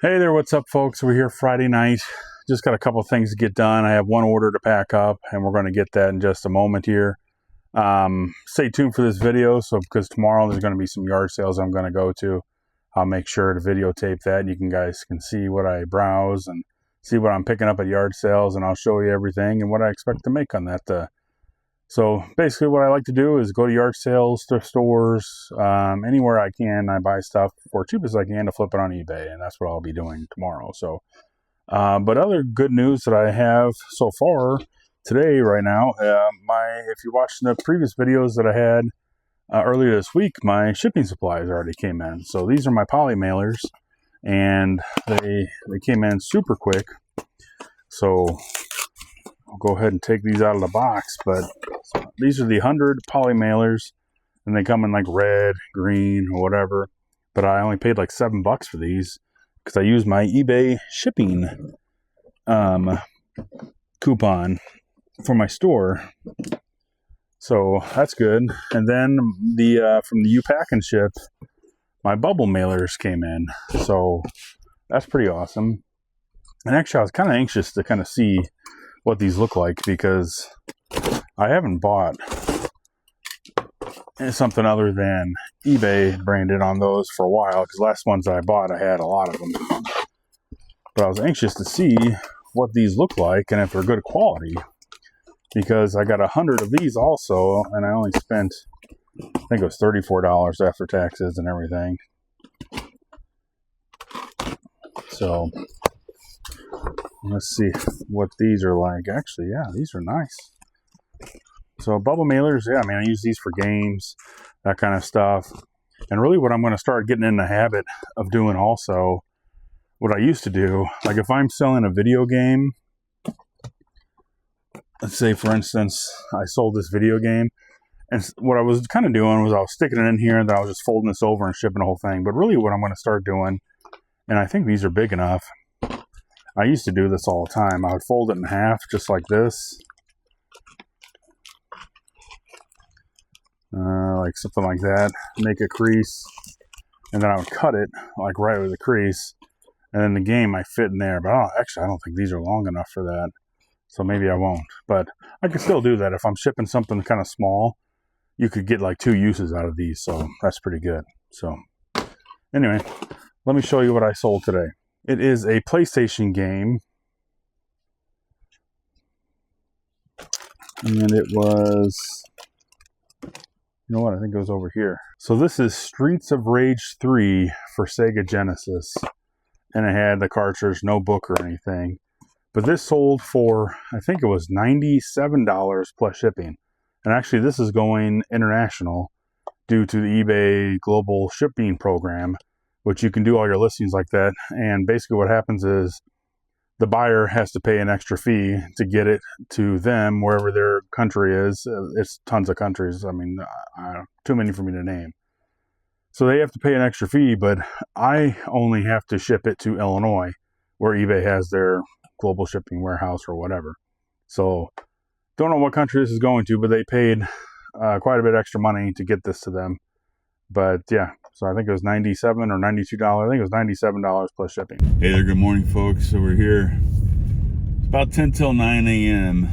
Hey there, what's up folks? We're here Friday night. Just got a couple things to get done. I have one order to pack up and we're going to get that in just a moment here. Stay tuned for this video, because tomorrow there's going to be some yard sales I'm going to go to. I'll make sure to videotape that and you guys can see what I browse and see what I'm picking up at yard sales, and I'll show you everything and what I expect to make on that. So basically what I like to do is go to yard sales, thrift stores, anywhere I can. I buy stuff for cheap as I can to flip it on eBay, and that's what I'll be doing tomorrow. So, but other good news that I have so far today, right now, if you watched the previous videos that I had earlier this week, my shipping supplies already came in. So these are my poly mailers, and they came in super quick. So I'll go ahead and take these out of the box, but these are the 100 poly mailers, and they come in like red, green, or whatever. But I only paid like $7 for these because I used my eBay shipping coupon for my store. So that's good. And then from the U-Pack-and-Ship, my bubble mailers came in. So that's pretty awesome. And actually I was kind of anxious to kind of see what these look like, because I haven't bought something other than eBay branded on those for a while, because last ones I bought, I had a lot of them. But I was anxious to see what these look like and if they're good quality, because I got 100 of these also, and I only spent, I think it was $34 after taxes and everything. So let's see what these are like. Actually, yeah, these are nice. So bubble mailers, yeah, I mean, I use these for games, that kind of stuff. And really what I'm going to start getting in the habit of doing also, what I used to do, like if I'm selling a video game, let's say for instance, I sold this video game, and what I was kind of doing was I was sticking it in here, and then I was just folding this over and shipping the whole thing. But really what I'm going to start doing, and I think these are big enough, I used to do this all the time. I would fold it in half, just like this. Like something like that. Make a crease. And then I would cut it, like right with the crease. And then the game might fit in there. But actually, I don't think these are long enough for that. So maybe I won't. But I could still do that. If I'm shipping something kind of small, you could get like 2 uses out of these. So that's pretty good. So anyway, let me show you what I sold today. It is a PlayStation game, and it was, you know what, I think it was over here. So this is Streets of Rage 3 for Sega Genesis, and it had the cartridge, no book or anything. But this sold for, I think it was $97 plus shipping. And actually this is going international due to the eBay global shipping program, which you can do all your listings like that. And basically what happens is the buyer has to pay an extra fee to get it to them wherever their country is. It's tons of countries. I mean, too many for me to name. So they have to pay an extra fee, but I only have to ship it to Illinois, where eBay has their global shipping warehouse or whatever. So don't know what country this is going to, but they paid quite a bit extra money to get this to them. But yeah, so I think it was $97 or $92. I think it was $97 plus shipping. Hey there, good morning folks. So we're here. It's about 10 till 9 a.m.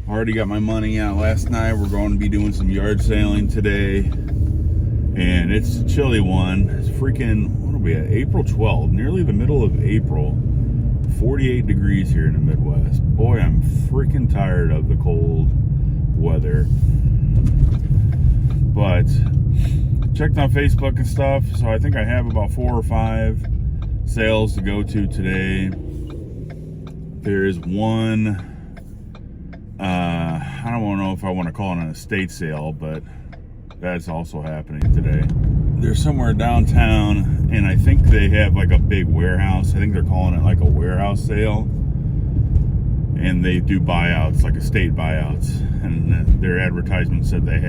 Already got my money out last night. We're going to be doing some yard sailing today. And it's a chilly one. It's freaking, what are we at? April 12th, nearly the middle of April. 48 degrees here in the Midwest. Boy, I'm freaking tired of the cold weather. But checked on Facebook and stuff, so I think I have about 4 or 5 sales to go to today. There is one, I don't know if I want to call it an estate sale, but that's also happening today. They're somewhere downtown, and I think they have like a big warehouse. I think they're calling it like a warehouse sale. And they do buyouts, like estate buyouts. And their advertisement said they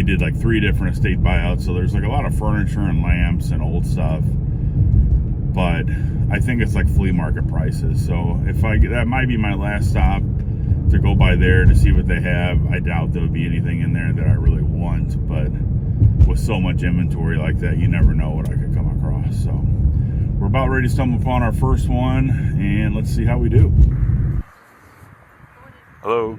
did like 3 different estate buyouts. So there's like a lot of furniture and lamps and old stuff. But I think it's like flea market prices. So that might be my last stop to go by there to see what they have. I doubt there'll be anything in there that I really want, but with so much inventory like that, you never know what I could come across. So we're about ready to stumble upon our first one, and let's see how we do. Hello.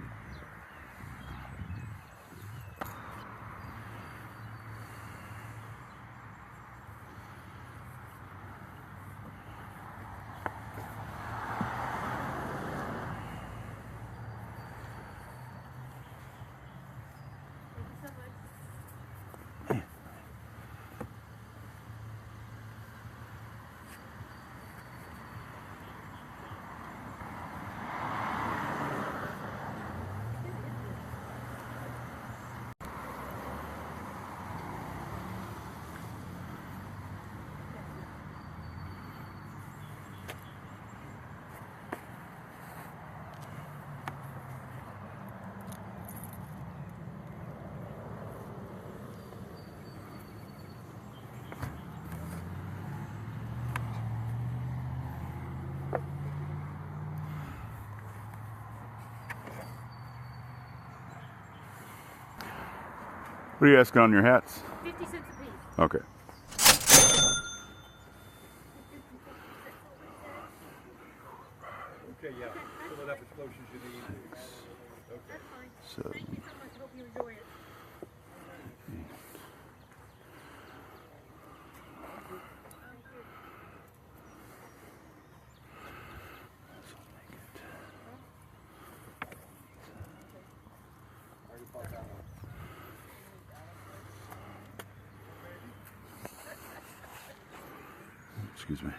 What are you asking on your hats? 50 cents a piece. Okay. Okay, yeah. Fill it up as close as you need. Okay. That's fine. So, Thank you so much. Hope you enjoy it. excuse me.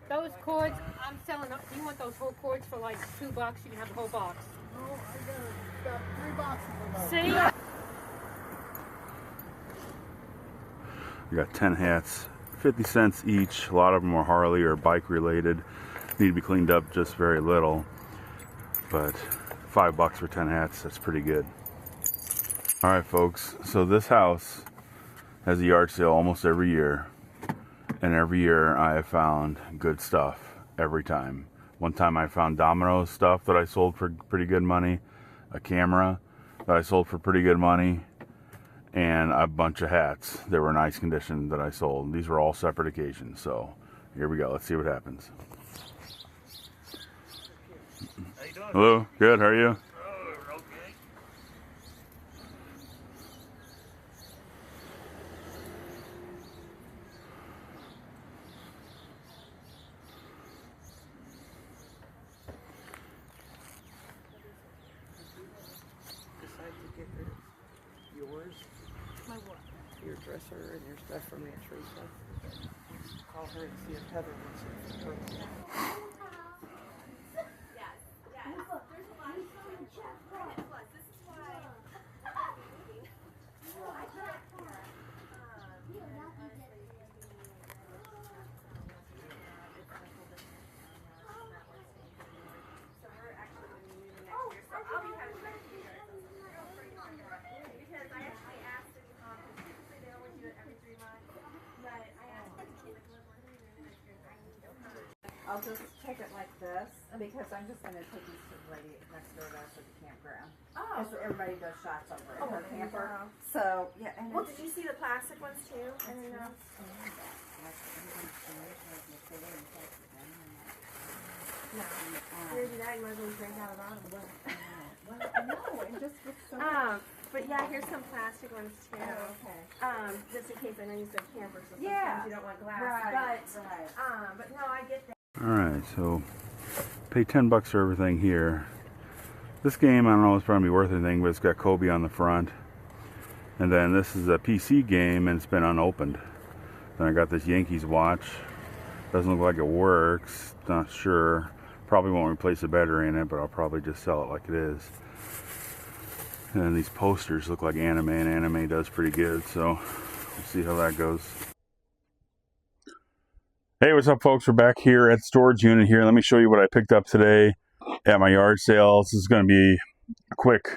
Those cords, I'm selling. You want those whole cords for like $2? You can have the whole box. Oh, I got 3 boxes of those. See? We got 10 hats, 50 cents each. A lot of them are Harley or bike related. Need to be cleaned up just very little. But $5 for 10 hats, that's pretty good. All right, folks. So this house has a yard sale almost every year. And every year I have found good stuff every time. One time I found Domino's stuff that I sold for pretty good money. A camera that I sold for pretty good money. And a bunch of hats that were in nice condition that I sold. These were all separate occasions. So here we go. Let's see what happens. How you doing? Hello. Good. How are you? Oh, okay. Decide to get rid of yours, My what? your dresser, and your stuff from Aunt Teresa. Call her and see if Heather wants it for her. I'll just take it like this because I'm just going to take these to the lady next door to us at the campground. Oh. Because everybody does shots over at her there you camper. go. So, yeah. And Well, did you see the plastic ones too? I don't know. No. You're gonna do that, you might as well drink out of the bottom. Well, no, and just with so But yeah, here's some plastic ones too. Oh, okay. Just in case I know you said camper, so sometimes Yeah. you don't want glass. Right, But no, I get that. Alright, so pay $10 for everything here. This game, I don't know if it's probably worth anything, but it's got Kobe on the front. And then this is a PC game and it's been unopened. Then I got this Yankees watch. Doesn't look like it works. Not sure. Probably won't replace the battery in it, but I'll probably just sell it like it is. And then these posters look like anime, and anime does pretty good, so we'll see how that goes. Hey, what's up, folks? We're back here at the storage unit here. Let me show you what I picked up today at my yard sale. This is going to be a quick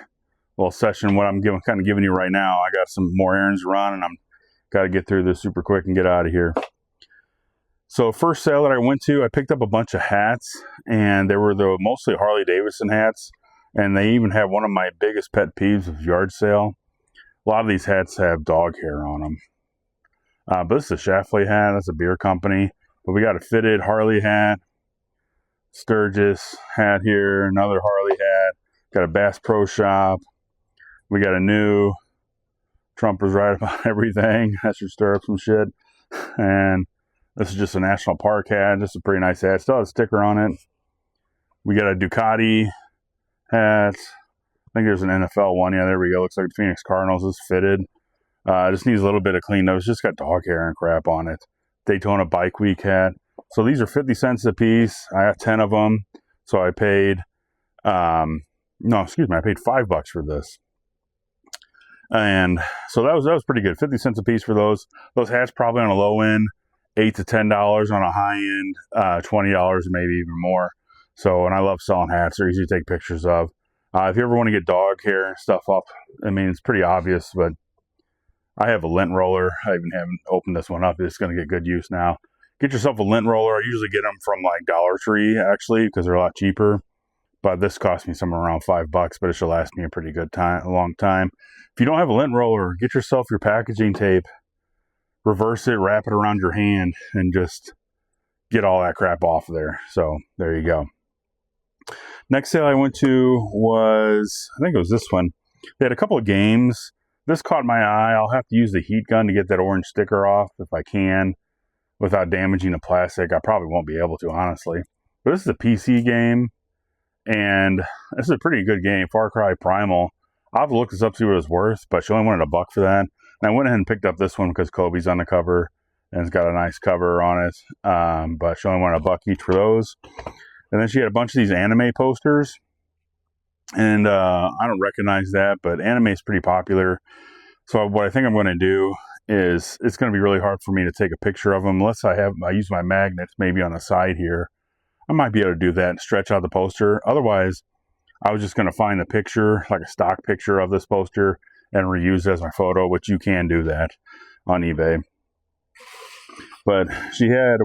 little session. What I'm kind of giving you right now. I got some more errands to run, and I'm got to get through this super quick and get out of here. So first sale that I went to, I picked up a bunch of hats, and they were the mostly Harley Davidson hats, and they even have one of my biggest pet peeves of yard sale. A lot of these hats have dog hair on them. But this is a Schlafly hat. That's a beer company. But we got a fitted Harley hat, Sturgis hat here, another Harley hat. Got a Bass Pro Shop. We got a new Trump was right about everything. That should stir up some shit. And this is just a National Park hat. Just a pretty nice hat. Still has a sticker on it. We got a Ducati hat. I think there's an NFL one. Yeah, there we go. Looks like the Phoenix Cardinals is fitted. Just needs a little bit of clean up. It's just got dog hair and crap on it. Daytona Bike Week hat. So these are 50 cents a piece. I got 10 of them. So I paid, I paid $5 for this. And so that was pretty good. 50 cents a piece for those. Those hats probably on a low end, $8 to $10. On a high end, $20, maybe even more. So, and I love selling hats. They're easy to take pictures of. If you ever want to get dog hair and stuff up, I mean, it's pretty obvious, but I have a lint roller. I even haven't opened this one up. It's going to get good use now. Get yourself a lint roller. I usually get them from like Dollar Tree, actually, because they're a lot cheaper. But this cost me somewhere around $5, but it should last me a pretty good time, a long time. If you don't have a lint roller, get yourself your packaging tape, reverse it, wrap it around your hand, and just get all that crap off of there. So there you go. Next sale I went to was, I think it was this one. They had a couple of games. This caught my eye. I'll have to use the heat gun to get that orange sticker off if I can without damaging the plastic. I probably won't be able to, honestly. But this is a PC game, and this is a pretty good game, Far Cry Primal. I'll have to look this up, see what it's worth, but she only wanted $1 for that. And I went ahead and picked up this one because Kobe's on the cover, and it's got a nice cover on it. But she only wanted $1 each for those. And then she had a bunch of these anime posters. And I don't recognize that, but anime is pretty popular. So what I think I'm going to do is, it's going to be really hard for me to take a picture of them unless I use my magnets maybe on the side here. I might be able to do that and stretch out the poster. Otherwise, I was just going to find a picture, like a stock picture of this poster, and reuse it as my photo, which you can do that on eBay. But she had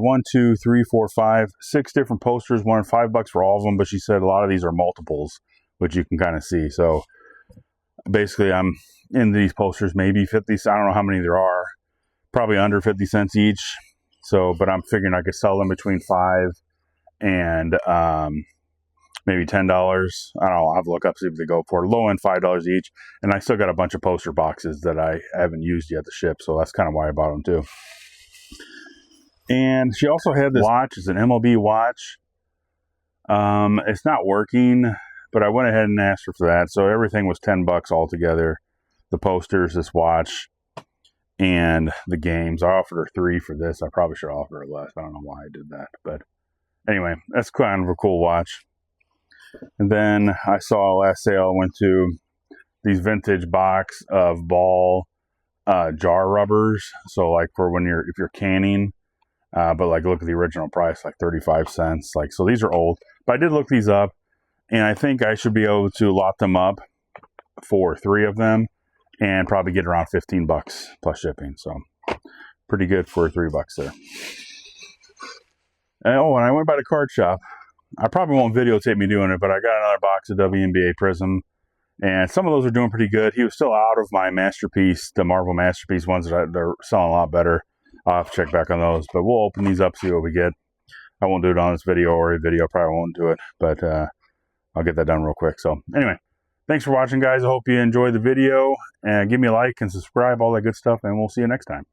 6 different posters, wanted $5 for all of them, but she said a lot of these are multiples, which you can kind of see. So basically, I'm in these posters, maybe 50. I don't know how many there are, probably under 50 cents each. So, but I'm figuring I could sell them between $5 and maybe $10. I don't know. I'll have to look up, see if they go for low end $5 each. And I still got a bunch of poster boxes that I haven't used yet to ship. So that's kind of why I bought them too. And she also had this watch. It's an MLB watch. It's not working, but I went ahead and asked her for that. So everything was $10 altogether. The posters, this watch, and the games. I offered her $3 for this. I probably should offer her less. I don't know why I did that. But anyway, that's kind of a cool watch. And then I saw last sale, I went to these vintage box of ball jar rubbers. So like for when if you're canning, but like look at the original price, like 35 cents. Like, so these are old, but I did look these up, and I think I should be able to lot them up for 3 of them and probably get around $15 plus shipping. So pretty good for $3 there. And, and I went by the card shop. I probably won't videotape me doing it, but I got another box of WNBA Prism, and some of those are doing pretty good. He was still out of my Masterpiece, the Marvel Masterpiece ones that they're selling a lot better. I'll have to check back on those, but we'll open these up, see what we get. I won't do it on this video or a video. Probably won't do it, but I'll get that done real quick. So anyway, thanks for watching, guys. I hope you enjoyed the video, and give me a like and subscribe, all that good stuff, and we'll see you next time.